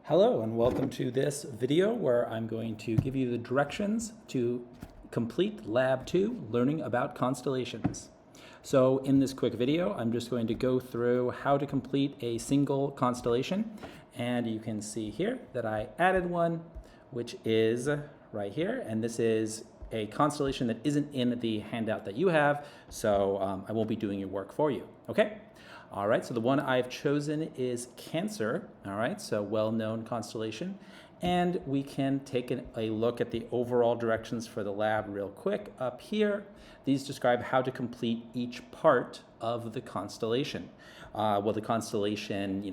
Hello and welcome to this video where I'm going to give you the directions to complete Lab 2, Learning about Constellations. So in this quick video, I'm just going to go through how to complete a single constellation. And you can see here that I added one, which is right here. And this is a constellation that isn't in the handout that you have, so I won't be doing your work for you, okay? All right, so the one I've chosen is Cancer, all right, so well-known constellation. And we can take a look at the overall directions for the lab real quick up here. These describe how to complete each part of the constellation. The constellation,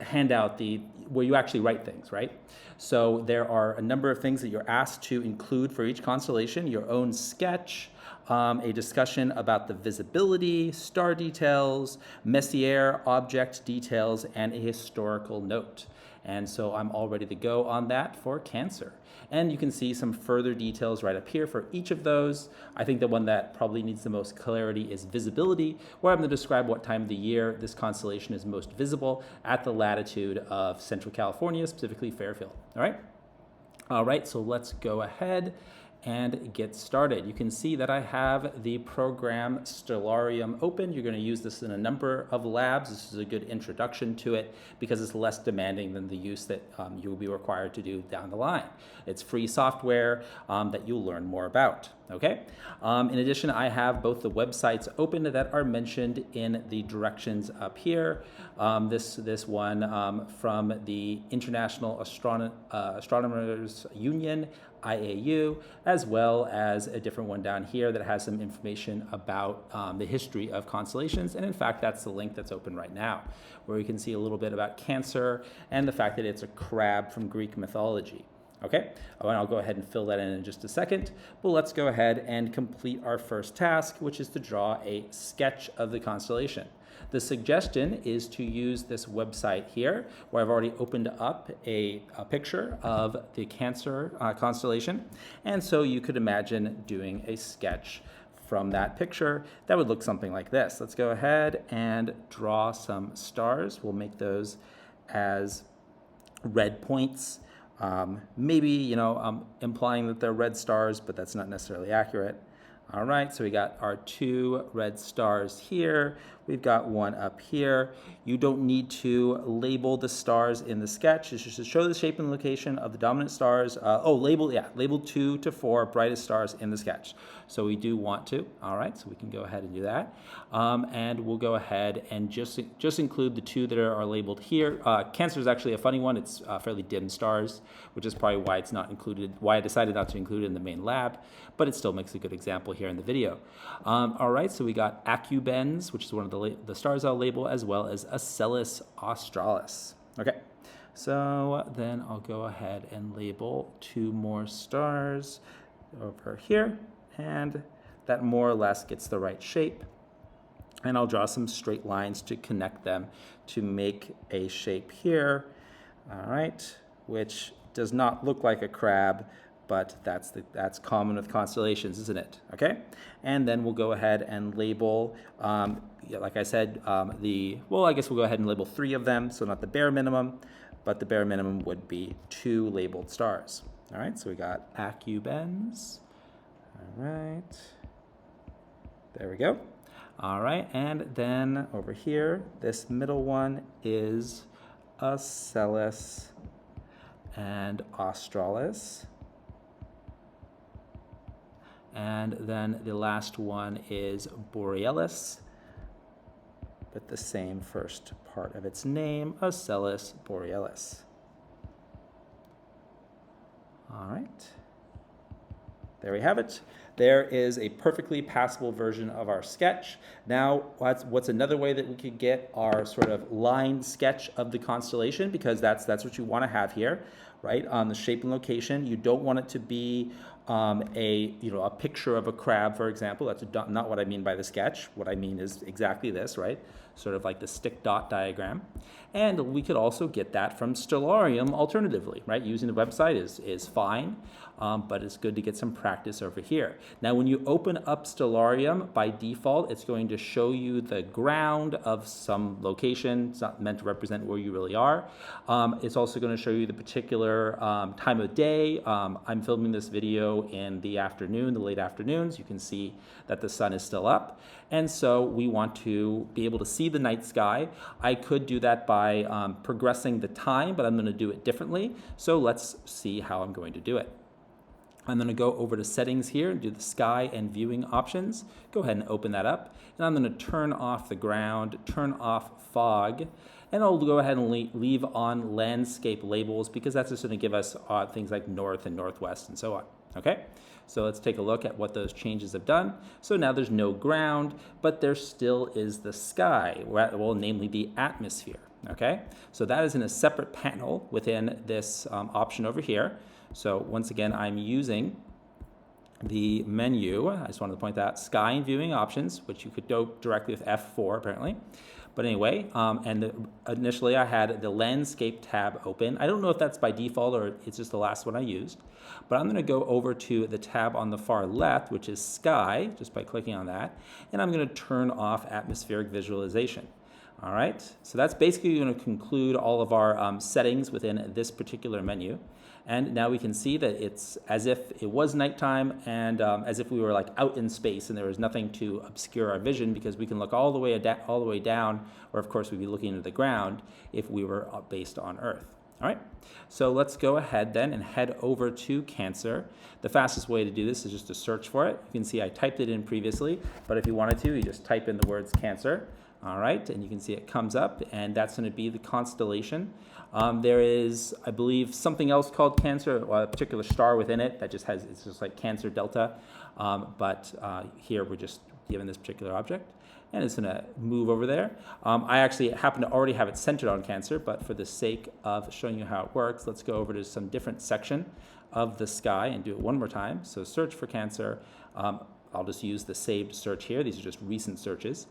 handout where you actually write things, right? So there are a number of things that you're asked to include for each constellation: your own sketch, a discussion about the visibility, star details, Messier object details, and a historical note. And so I'm all ready to go on that for Cancer. And you can see some further details right up here for each of those. I think the one that probably needs the most clarity is visibility, where I'm going to describe what time of the year this constellation is most visible at the latitude of Central California, specifically Fairfield. All right, so let's go ahead and get started. You can see that I have the program Stellarium open. You're going to use this in a number of labs. This is a good introduction to it because it's less demanding than the use that you will be required to do down the line. It's free software that you'll learn more about. Okay. In addition, I have both the websites open that are mentioned in the directions up here. This one from the International Astronomers Union, IAU, as well as a different one down here that has some information about the history of constellations. And in fact, that's the link that's open right now, where you can see a little bit about Cancer and the fact that it's a crab from Greek mythology. Okay, and I'll go ahead and fill that in just a second, but let's go ahead and complete our first task, which is to draw a sketch of the constellation. The suggestion is to use this website here, where I've already opened up a picture of the Cancer constellation, and so you could imagine doing a sketch from that picture that would look something like this. Let's go ahead and draw some stars. We'll make those as red points. Maybe, implying that they're red stars, but that's not necessarily accurate. All right, so we got our two red stars here. We've got one up here. You don't need to label the stars in the sketch. It's just to show the shape and location of the dominant stars. Label 2 to 4 brightest stars in the sketch. So we do want to. All right, so we can go ahead and do that. And we'll go ahead and just include the two that are labeled here. Cancer is actually a funny one. It's fairly dim stars, which is probably why it's not included, why I decided not to include it in the main lab, but it still makes a good example here in the video. All right, so we got Acubens, which is one of the stars I'll label, as well as Acellus Australis. Okay, so then I'll go ahead and label two more stars over here, and that more or less gets the right shape. And I'll draw some straight lines to connect them to make a shape here, all right, which does not look like a crab, but that's common with constellations, isn't it? Okay, and then we'll go ahead and label, like I said, I guess we'll go ahead and label 3 of them, so not the bare minimum, but the bare minimum would be 2 labeled stars. All right, so we got Acubens. All right, there we go. All right, and then over here, this middle one is Acellus and Australis. And then the last one is Borealis, with the same first part of its name, Acellus Borealis. All right, there we have it. There is a perfectly passable version of our sketch. Now, what's another way that we could get our sort of line sketch of the constellation, because that's what you want to have here, right? On the shape and location, you don't want it to be a picture of a crab, for example. That's not what I mean by the sketch. What I mean is exactly this, right? sort of like the stick dot diagram. And we could also get that from Stellarium alternatively, right? Using the website is fine, but it's good to get some practice over here. Now, when you open up Stellarium, by default, it's going to show you the ground of some location. It's not meant to represent where you really are. It's also going to show you the particular time of day. I'm filming this video in the afternoon, the late afternoons. You can see that the sun is still up. And so we want to be able to see the night sky. I could do that by progressing the time, but I'm going to do it differently. So let's see how I'm going to do it. I'm going to go over to settings here and do the sky and viewing options. Go ahead and open that up. And I'm going to turn off the ground, turn off fog, and I'll go ahead and leave on landscape labels because that's just going to give us things like north and northwest and so on. Okay, so let's take a look at what those changes have done. So now there's no ground, but there still is the sky, well, namely the atmosphere. Okay, so that is in a separate panel within this option over here. So once again, I'm using the menu. I just wanted to point out sky and viewing options, which you could do directly with F4 apparently. But anyway, initially I had the landscape tab open. I don't know if that's by default or it's just the last one I used. But I'm going to go over to the tab on the far left, which is sky, just by clicking on that. And I'm going to turn off atmospheric visualization. All right, so that's basically going to conclude all of our settings within this particular menu. And now we can see that it's as if it was nighttime and as if we were like out in space and there was nothing to obscure our vision because we can look all the way down, or of course we'd be looking into the ground if we were based on Earth. All right, so let's go ahead then and head over to Cancer. The fastest way to do this is just to search for it. You can see I typed it in previously, but if you wanted to, you just type in the words Cancer. All right, and you can see it comes up, and that's going to be the constellation. There is, I believe, something else called Cancer, or a particular star within it that just has, it's just like Cancer Delta, but here we're just given this particular object, and it's going to move over there. I actually happen to already have it centered on Cancer, but for the sake of showing you how it works, let's go over to some different section of the sky and do it one more time. So search for Cancer. I'll just use the saved search here. These are just recent searches.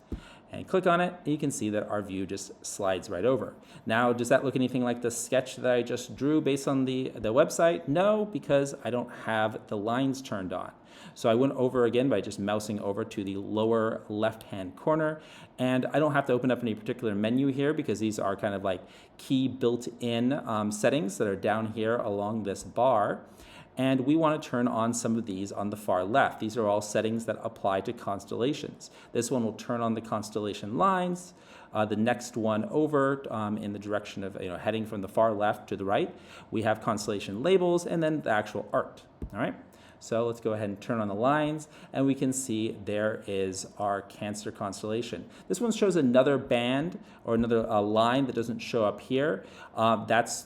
And click on it, and you can see that our view just slides right over. Now, does that look anything like the sketch that I just drew based on the website? No, because I don't have the lines turned on. So I went over again by just mousing over to the lower left-hand corner, and I don't have to open up any particular menu here because these are kind of like key built-in settings that are down here along this bar. And we want to turn on some of these on the far left. These are all settings that apply to constellations. This one will turn on the constellation lines. The next one over in the direction of heading from the far left to the right, we have constellation labels and then the actual art. All right. So let's go ahead and turn on the lines, and we can see there is our Cancer constellation. This one shows another band or another line that doesn't show up here. That's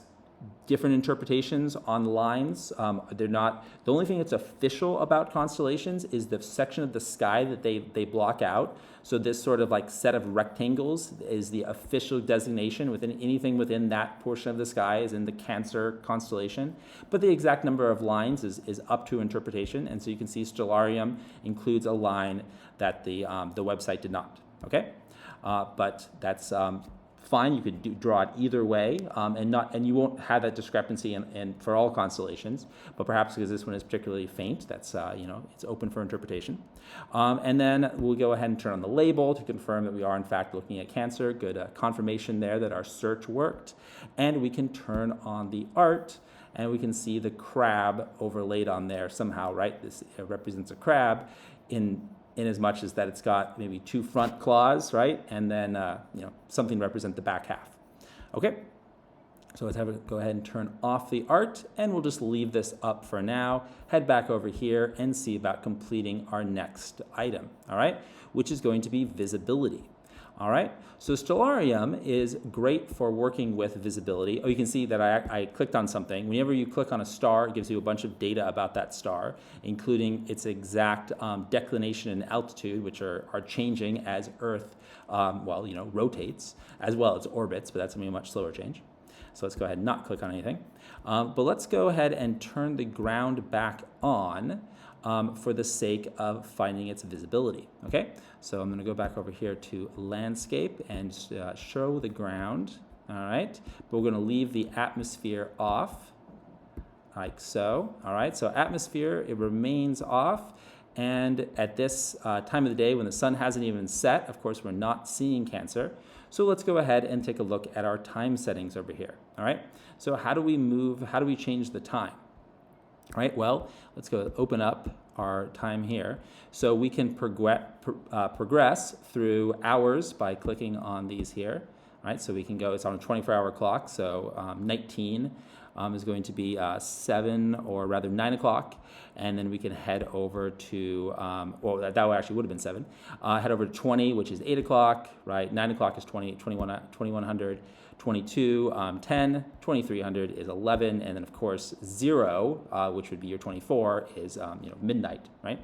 different interpretations on lines. They're not, the only thing that's official about constellations is the section of the sky that they block out. So this sort of like set of rectangles is the official designation within anything within that portion of the sky is in the Cancer constellation. But the exact number of lines is up to interpretation. And so you can see Stellarium includes a line that the website did not. Okay, but that's fine. You could draw it either way, and you won't have that discrepancy in for all constellations. But perhaps because this one is particularly faint, that's it's open for interpretation. And then we'll go ahead and turn on the label to confirm that we are in fact looking at Cancer. Good confirmation there that our search worked. And we can turn on the art, and we can see the crab overlaid on there somehow. Right, this represents a crab in as much as that it's got maybe two front claws, right? And then, something to represent the back half. Okay, so let's go ahead and turn off the art, and we'll just leave this up for now, head back over here and see about completing our next item, all right? Which is going to be visibility. All right, so Stellarium is great for working with visibility. Oh, you can see that I clicked on something. Whenever you click on a star, it gives you a bunch of data about that star, including its exact declination and altitude, which are changing as Earth, rotates, as well as orbits, but that's going to be a much slower change. So let's go ahead and not click on anything. But let's go ahead and turn the ground back on for the sake of finding its visibility, okay? So I'm going to go back over here to landscape and show the ground, all right? But we're going to leave the atmosphere off, like so, all right? So atmosphere, it remains off. And at this time of the day when the sun hasn't even set, of course, we're not seeing Cancer. So let's go ahead and take a look at our time settings over here, all right? So how do we change the time? All right, well, let's go open up our time here. So we can progress through hours by clicking on these here, all right? So we can go, it's on a 24-hour clock, so nighteen is going to be 7 or rather 9 o'clock, and then we can head over to, well, that actually would have been 7. Head over to 20, which is 8 o'clock, right? 9 o'clock is 2100, 22, 10, 2300 is 11, and then of course 0, which would be your 24, is midnight, right?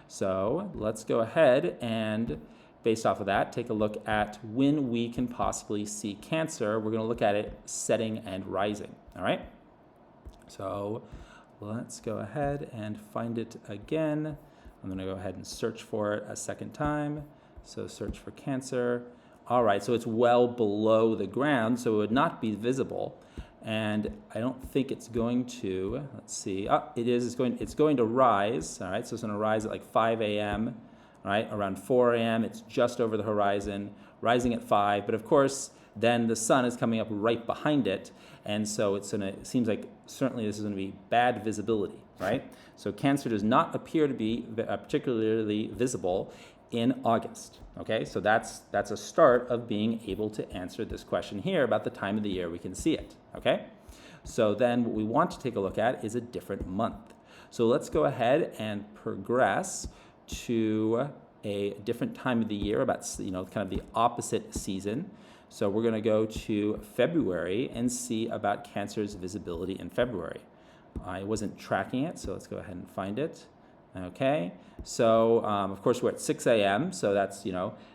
So let's go ahead and based off of that, take a look at when we can possibly see Cancer. We're going to look at it setting and rising, all right? So let's go ahead and find it again. I'm going to go ahead and search for it a second time. So search for Cancer. All right, so it's well below the ground, so it would not be visible. And I don't think it's going to, let's see, it's going to rise, all right? So it's going to rise at like 5 a.m., right? Around 4 a.m., it's just over the horizon, rising at 5. But of course, then the sun is coming up right behind it. And so it seems like certainly this is going to be bad visibility, right? So Cancer does not appear to be particularly visible in August, okay? So that's a start of being able to answer this question here about the time of the year we can see it, okay? So then what we want to take a look at is a different month. So let's go ahead and progress to a different time of the year, about kind of the opposite season. So we're going to go to February and see about Cancer's visibility in February. I wasn't tracking it, so let's go ahead and find it. Okay, so of course we're at 6 a.m., so that's,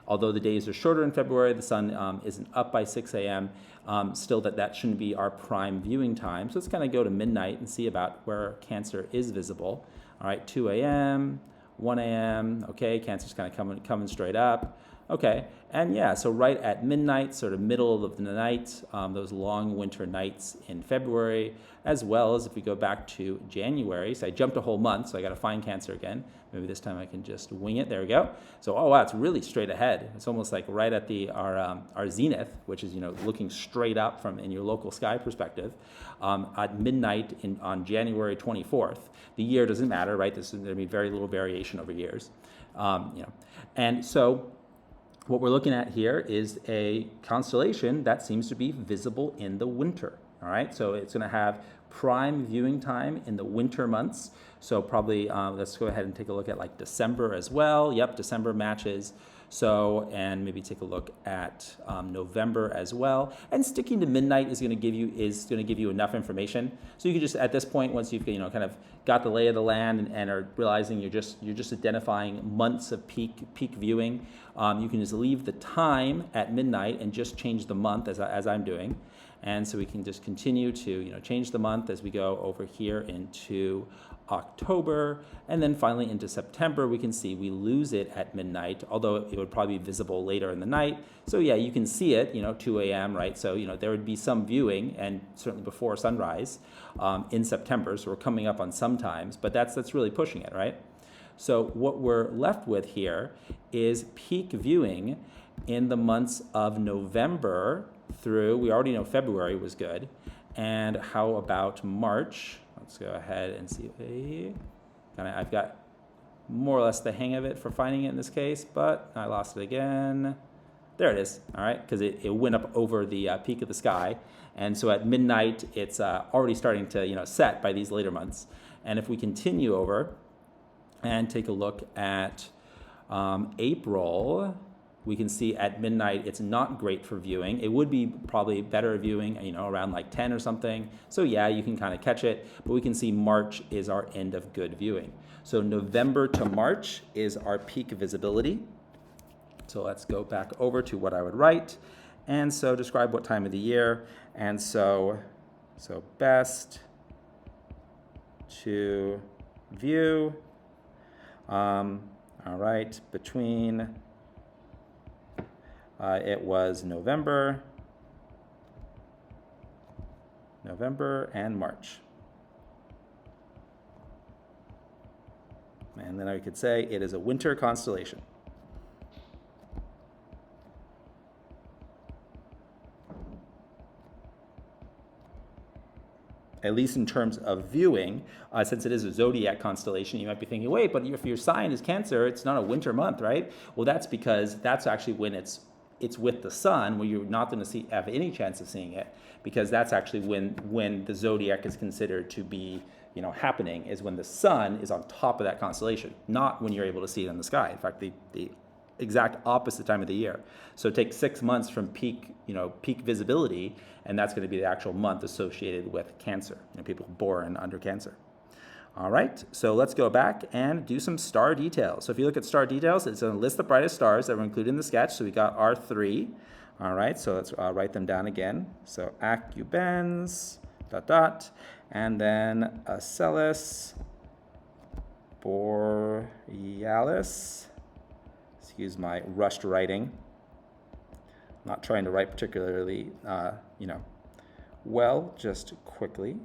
although the days are shorter in February, the sun isn't up by 6 a.m., still that shouldn't be our prime viewing time. So let's kind of go to midnight and see about where Cancer is visible. All right, 2 a.m., 1 a.m., okay, Cancer's kind of coming straight up. Okay, and yeah, so right at midnight, sort of middle of the night, those long winter nights in February, as well as if we go back to January. So I jumped a whole month, so I got to find Cancer again. Maybe this time I can just wing it. There we go. So, oh wow, it's really straight ahead. It's almost like right at our zenith, which is looking straight up from in your local sky perspective, at midnight on January 24th. The year doesn't matter, right? There's going to be very little variation over years, and so. What we're looking at here is a constellation that seems to be visible in the winter, all right? So it's going to have prime viewing time in the winter months. So probably let's go ahead and take a look at like December as well. Yep, December matches. So, and maybe take a look at November as well. And sticking to midnight is going to give you enough information. So you can just, at this point, once you've kind of got the lay of the land and are realizing you're just identifying months of peak viewing, you can just leave the time at midnight and just change the month as I'm doing. And so we can just continue to change the month as we go over here into October, and then finally into September. We can see we lose it at midnight, although it would probably be visible later in the night. So yeah, you can see it, 2 a.m., right? So there would be some viewing, and certainly before sunrise in September. So we're coming up on some times, but that's really pushing it, right? So what we're left with here is peak viewing in the months of November through, we already know February was good, and how about March? Let's go ahead and see. I've got more or less the hang of it for finding it in this case, but I lost it again. There it is, all right, because it went up over the peak of the sky. And so at midnight, it's already starting to set by these later months. And if we continue over and take a look at April, we can see at midnight it's not great for viewing. It would be probably better viewing, around like 10 or something. So yeah, you can kind of catch it, but we can see March is our end of good viewing. So November to March is our peak visibility. So let's go back over to what I would write. And so describe what time of the year. And so best to view. All right, between, it was November and March. And then I could say it is a winter constellation. At least in terms of viewing, since it is a zodiac constellation, you might be thinking, wait, but if your sign is Cancer, it's not a winter month, right? Well, that's because that's actually when it's with the sun, where you're not going to have any chance of seeing it, because that's actually when the zodiac is considered to be, happening, is when the sun is on top of that constellation, not when you're able to see it in the sky. In fact, the exact opposite time of the year. So take 6 months from peak visibility, and that's going to be the actual month associated with Cancer, people born under Cancer. All right, so let's go back and do some star details. So if you look at star details, it's going to list the brightest stars that were included in the sketch. So we got our 3. All right, so let's write them down again. So Acubens, ... and then Acellus, Borealis. Excuse my rushed writing. Not trying to write particularly, well, just quickly.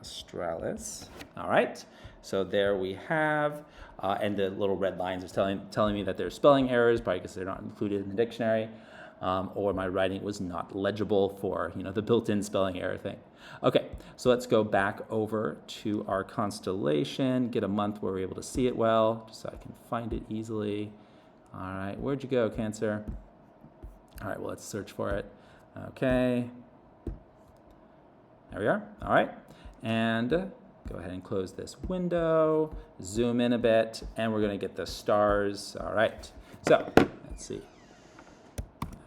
Australis. All right, so there we have, and the little red lines is telling me that there's spelling errors, probably because they're not included in the dictionary, or my writing was not legible for the built-in spelling error thing. Okay, so let's go back over to our constellation, get a month where we're able to see it well, just so I can find it easily. All right, where'd you go, Cancer? All right, well, let's search for it. Okay, there we are. All right, and go ahead and close this window, zoom in a bit, and we're going to get the stars. All right, so let's see.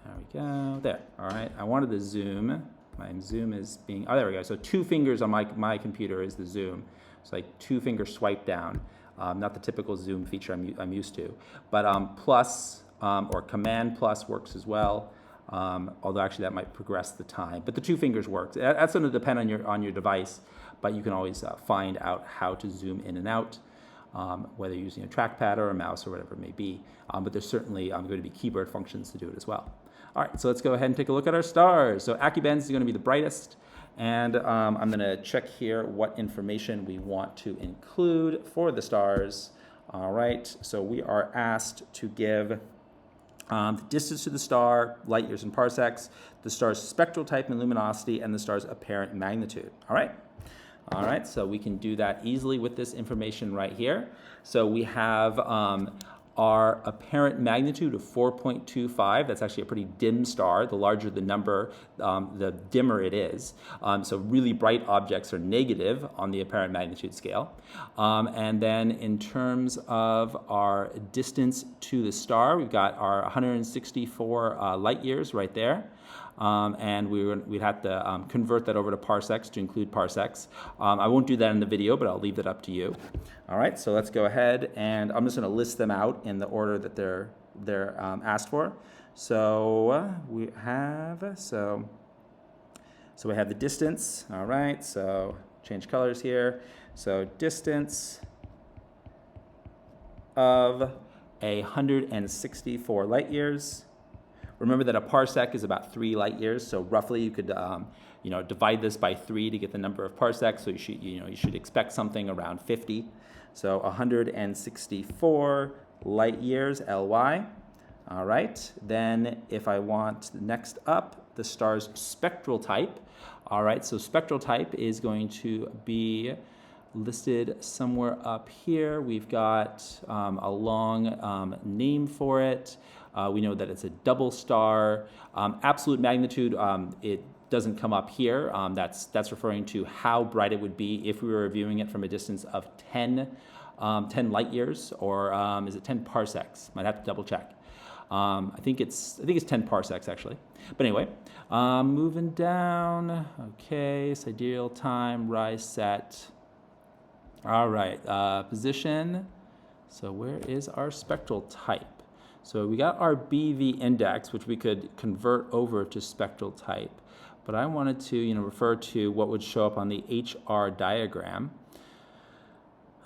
There we go. There. All right, I wanted the zoom. My zoom is being, there we go. So 2 fingers on my computer is the zoom. It's like 2 finger swipe down. Not the typical zoom feature I'm used to, but plus or command plus works as well. Although actually that might progress the time, but the 2 fingers works. That's going to depend on your device, but you can always find out how to zoom in and out, whether you're using a trackpad or a mouse or whatever it may be. But there's certainly going to be keyboard functions to do it as well. All right, so let's go ahead and take a look at our stars. So Acubens is going to be the brightest, and I'm going to check here what information we want to include for the stars. All right, so we are asked to give the distance to the star, light years and parsecs, the star's spectral type and luminosity, and the star's apparent magnitude. All right, so we can do that easily with this information right here. So we have our apparent magnitude of 4.25. That's actually a pretty dim star. The larger the number, the dimmer it is. So really bright objects are negative on the apparent magnitude scale. And then in terms of our distance to the star, we've got our 164 light years right there. And we'd have to convert that over to parsecs to include parsecs. I won't do that in the video, but I'll leave that up to you. All right, so let's go ahead, and I'm just going to list them out in the order that they're asked for. So we have we have the distance. All right, so change colors here. So distance of 164 light years. Remember that a parsec is about 3 light years, so roughly you could divide this by 3 to get the number of parsecs. So you should expect something around 50. So 164 light years, LY. All right. Then if I want next up the star's spectral type. All right. So spectral type is going to be listed somewhere up here. We've got a long name for it. We know that it's a double star. Absolute magnitude, it doesn't come up here. That's referring to how bright it would be if we were viewing it from a distance of 10 light years, or is it 10 parsecs? Might have to double check. I think it's 10 parsecs actually. But anyway, moving down. Okay, sidereal time, rise, set. All right, position. So where is our spectral type? So we got our BV index, which we could convert over to spectral type. but I wanted to, refer to what would show up on the HR diagram.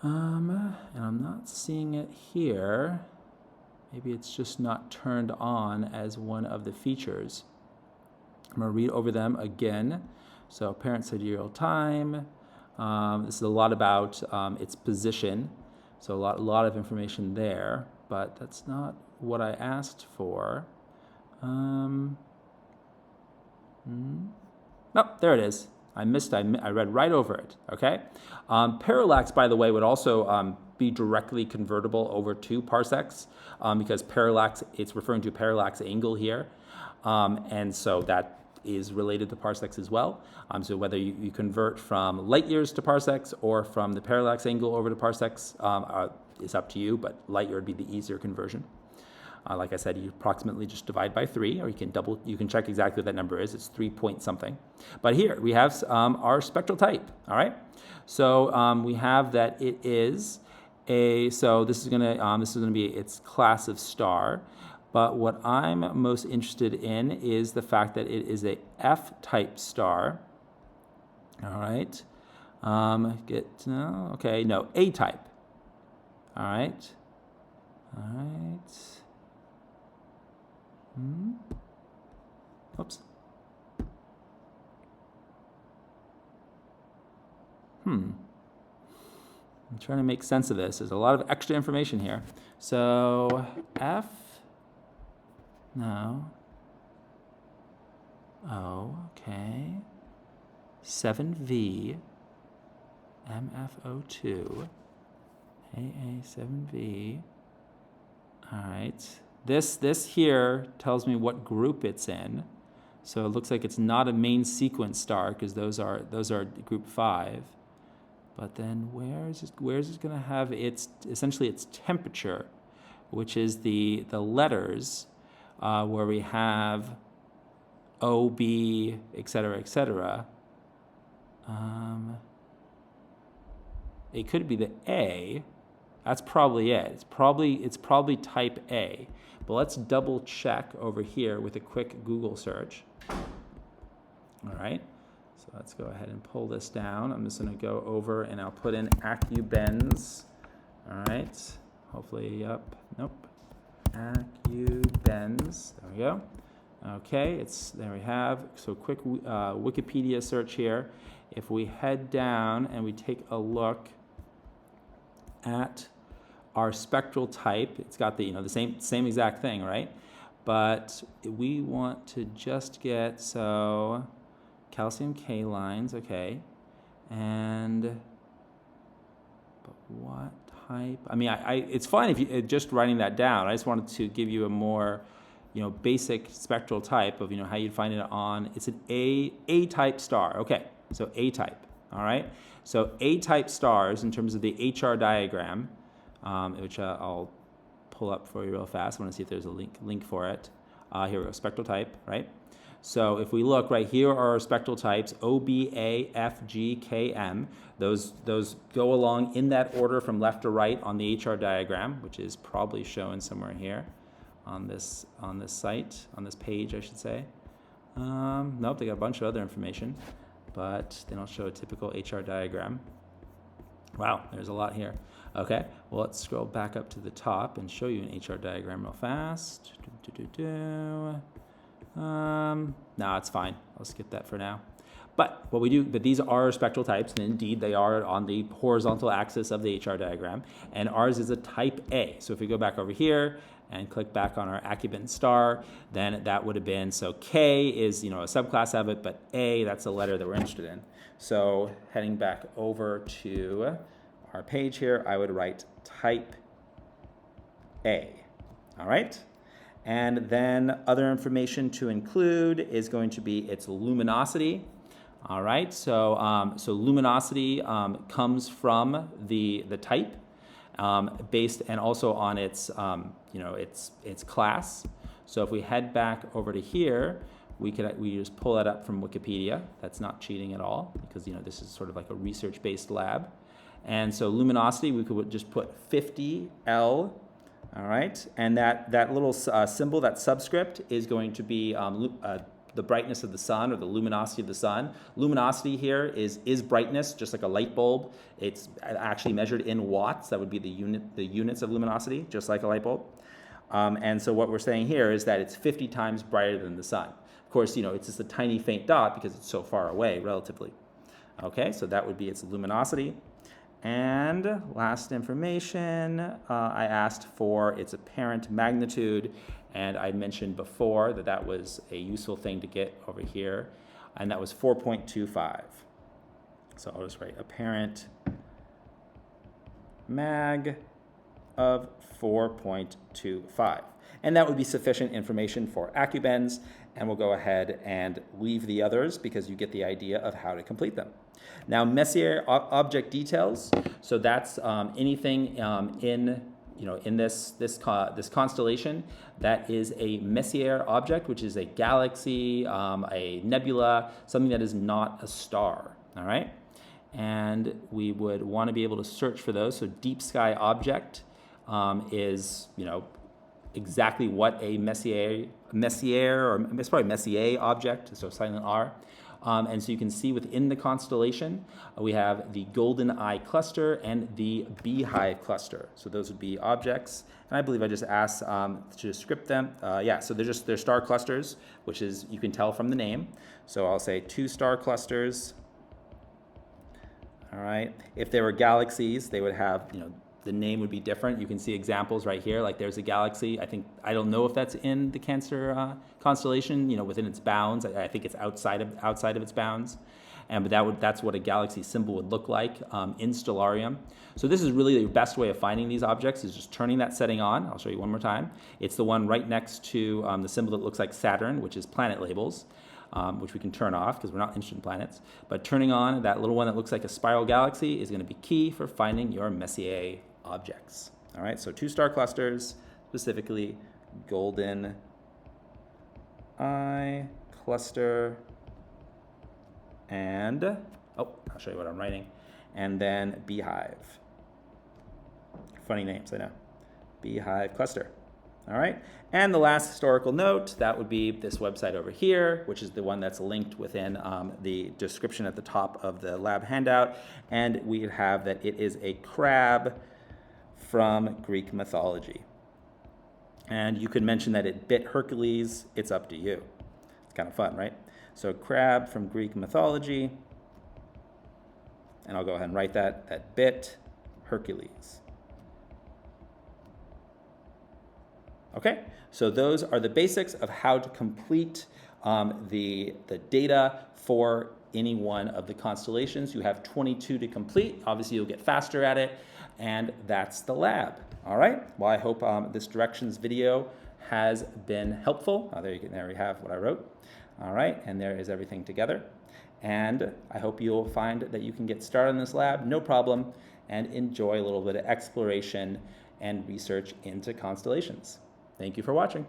And I'm not seeing it here. Maybe it's just not turned on as one of the features. I'm going to read over them again. So parent sidereal time. This is a lot about its position. So a lot of information there, but that's not what I asked for. Nope, there it is. I read right over it, okay? Parallax, by the way, would also be directly convertible over to parsecs because parallax, it's referring to parallax angle here. And so that is related to parsecs as well. So whether you convert from light years to parsecs or from the parallax angle over to parsecs is up to you, but light year would be the easier conversion. Like I said, you approximately just divide by 3, or you can check exactly what that number is. It's 3 point something. But here we have our spectral type, all right? So we have that it is so this is gonna be its class of star. But what I'm most interested in is the fact that it is a F-type star, all right? A-type, all right? All right. Oops. I'm trying to make sense of this. There's a lot of extra information here. So F, no. O, okay. 7V, MFO2, AA7V. All right. This here tells me what group it's in. So it looks like it's not a main sequence star because those are group 5. But then where is it going to have essentially its temperature, which is the letters where we have O, B, et cetera, et cetera. It could be the A. That's probably it. It's probably type A. But let's double check over here with a quick Google search. All right, so let's go ahead and pull this down. I'm just going to go over and I'll put in AccuBens. All right, hopefully, nope. AccuBens, there we go. Okay, there we have. So quick Wikipedia search here. If we head down and we take a look at our spectral type, it's got the same exact thing, right? But we want to just get calcium K lines, okay, but what type? I mean, it's fine if you just writing that down. I just wanted to give you a more basic spectral type of how you'd find it on. It's an A-type star. Okay, so A-type. All right. So A-type stars in terms of the HR diagram. Which I'll pull up for you real fast. I want to see if there's a link for it. Here we go, spectral type, right? So if we look right here are our spectral types, O, B, A, F, G, K, M. Those go along in that order from left to right on the HR diagram, which is probably shown somewhere here on this site, on this page, I should say. Nope, they got a bunch of other information, but they don't show a typical HR diagram. Wow, there's a lot here. Okay, well, let's scroll back up to the top and show you an HR diagram real fast. No, it's fine. I'll skip that for now. But these are spectral types, and indeed they are on the horizontal axis of the HR diagram, and ours is a type A. So if we go back over here and click back on our AccuBens star, then that would have been, so K is, a subclass of it, but A, that's the letter that we're interested in. So heading back over to our page here, I would write type A, all right? And then other information to include is going to be its luminosity, all right? So, luminosity comes from the type, based and also on its, its class. So if we head back over to here, we just pull that up from Wikipedia. That's not cheating at all because, this is sort of like a research-based lab. And so luminosity, we could just put 50L, all right? And that little symbol, that subscript, is going to be the brightness of the sun or the luminosity of the sun. Luminosity here is brightness, just like a light bulb. It's actually measured in watts. That would be the units of luminosity, just like a light bulb. And so what we're saying here is that it's 50 times brighter than the sun. Of course, it's just a tiny faint dot because it's so far away relatively. Okay, so that would be its luminosity. And last information, I asked for its apparent magnitude, and I mentioned before that that was a useful thing to get over here, and that was 4.25. So I'll just write apparent mag of 4.25. And that would be sufficient information for AccuBens, and we'll go ahead and leave the others because you get the idea of how to complete them. Now, Messier object details. So that's anything in this constellation that is a Messier object, which is a galaxy, a nebula, something that is not a star. All right, and we would want to be able to search for those. So deep sky object is exactly what a Messier, or it's probably Messier object, so silent R. And so you can see within the constellation, we have the Golden Eye cluster and the Beehive cluster. So those would be objects. And I believe I just asked to script them. Yeah, so they're star clusters, which is, you can tell from the name. So I'll say 2 star clusters. All right. If they were galaxies, they would have, the name would be different. You can see examples right here. Like there's a galaxy. I don't know if that's in the Cancer constellation, within its bounds. I think it's outside of its bounds. But that's what a galaxy symbol would look like in Stellarium. So this is really the best way of finding these objects, is just turning that setting on. I'll show you one more time. It's the one right next to the symbol that looks like Saturn, which is planet labels. Which we can turn off because we're not interested in planets. But turning on that little one that looks like a spiral galaxy is going to be key for finding your Messier objects. All right, so 2 star clusters, specifically Golden Eye cluster, and, I'll show you what I'm writing, and then Beehive. Funny names, I know. Beehive cluster. All right, and the last historical note, that would be this website over here, which is the one that's linked within the description at the top of the lab handout, and we have that it is a crab from Greek mythology. And you could mention that it bit Hercules. It's up to you. It's kind of fun, right? So crab from Greek mythology, and I'll go ahead and write that bit Hercules. Okay, so those are the basics of how to complete the data for any one of the constellations. You have 22 to complete. Obviously, you'll get faster at it, and that's the lab. All right, well, I hope this directions video has been helpful. There we have what I wrote. All right, and there is everything together. And I hope you'll find that you can get started in this lab, no problem, and enjoy a little bit of exploration and research into constellations. Thank you for watching.